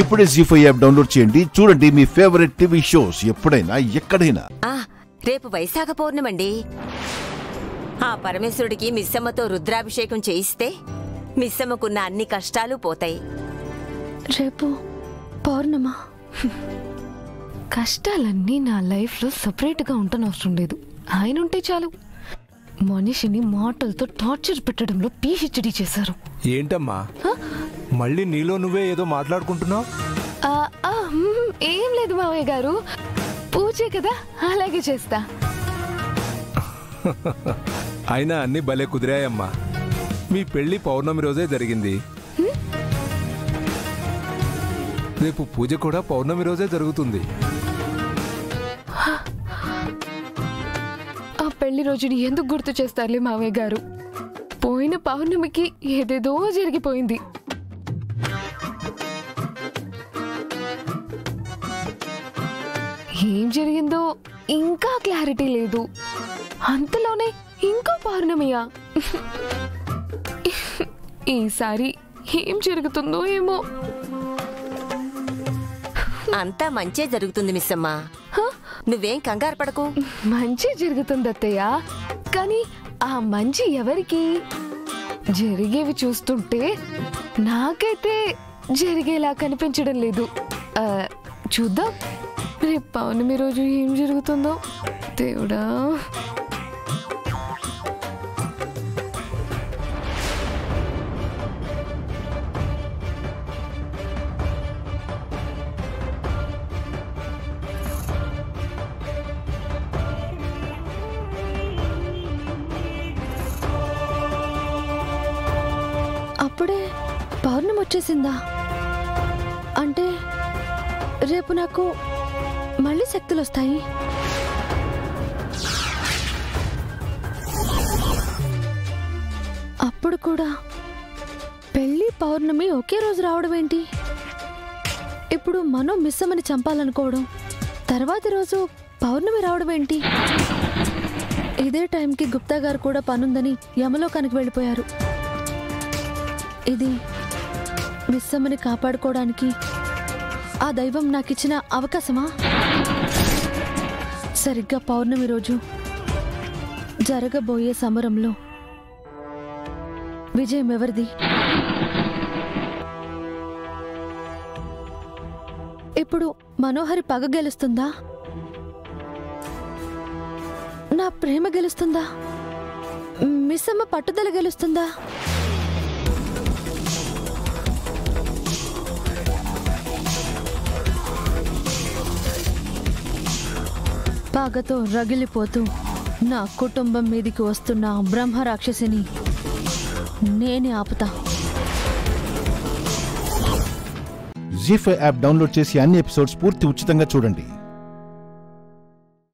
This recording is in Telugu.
ఇప్పుడే జీ5 యాప్ డౌన్లోడ్ చేయండి. చూడండి మీ ఫేవరెట్ టీవీ షోస్ ఎప్పుడైనా ఎక్కడైనా. రేపు వైశాఖ పౌర్ణమండి. ఆ పరమేశ్వరుడికి మిస్సమ్మతో రుద్రాభిషేకం చేయిస్తే మిస్సమ్మకున్న అన్ని కష్టాలు పోతాయి. రేపు పౌర్ణమా? కష్టాలన్నీ నా లైఫ్లో సపరేట్గా ఉండనవసరం లేదు. ఆయన ఉంటే చాలు. మనిషిని మాటలతో టార్చర్ పెట్టడంలో పిహెచ్డి చేశారు. ఏంటమ్మా మళ్ళీ నీలో నువ్వే ఏదో మాట్లాడుకుంటున్నావు? ఏం లేదు మావయ్య గారు, పూజే కదా, అలాగే చేస్తా. అయినా అన్ని భలే కుదిరాయమ్మా. మీ పెళ్లి పౌర్ణమి రోజే జరిగింది. రేపు పూజ కూడా పౌర్ణమి రోజే జరుగుతుంది. ఆ పెళ్లి రోజుని ఎందుకు గుర్తు చేస్తారులే మావయ్య గారు. పోయిన పౌర్ణమికి ఏదేదో జరిగిపోయింది. ఏం జరిగిందో ఇంకా క్లారిటీ లేదు. అంతలోనే ఇంకో పౌర్ణమియా? ఈసారి ఏం జరుగుతుందో ఏమో. అంతా మంచే జరుగుతుంది మిస్సమ్మ, నువ్వేం కంగారు పడకు. మంచి జరుగుతుంది అత్తయ్య, కానీ ఆ మంచి ఎవరికి? జరిగేవి చూస్తుంటే నాకైతే జరిగేలా కనిపించడం లేదు. చూద్దాం రేపు పౌర్ణమి రోజు ఏం జరుగుతుందో. దేవుడా, అప్పుడే పౌర్ణమి వచ్చేసిందా? అంటే రేపు నాకు మళ్ళీ శక్తులు వస్తాయి. అప్పుడు కూడా పెళ్లి పౌర్ణమి ఒకే రోజు రావడం ఏంటి? ఇప్పుడు మనం మిస్సమ్మని చంపాలనుకోవడం, తర్వాతి రోజు పౌర్ణమి రావడం ఏంటి? ఇదే టైంకి గుప్తా గారు కూడా పనుందని యమలోకానికి వెళ్ళిపోయారు. ఇది మిస్సమ్మని కాపాడుకోవడానికి ఆ దైవం నాకిచ్చిన అవకాశమా? సరిగ్గా పౌర్ణమి రోజు జరగబోయే సమరంలో విజయం ఎవరిది? ఇప్పుడు మనోహరి పగ గెలుస్తుందా? నా ప్రేమ గెలుస్తుందా? మిస్సమ్మ పట్టుదల గెలుస్తుందా? పగతో రగిలిపోతూ నా కుటుంబం మీదికి వస్తున్న బ్రహ్మ రాక్షసిని నేనే ఆపుతా. జీ5 యాప్ డౌన్లోడ్ చేసి అన్ని ఎపిసోడ్స్ పూర్తి ఉచితంగా చూడండి.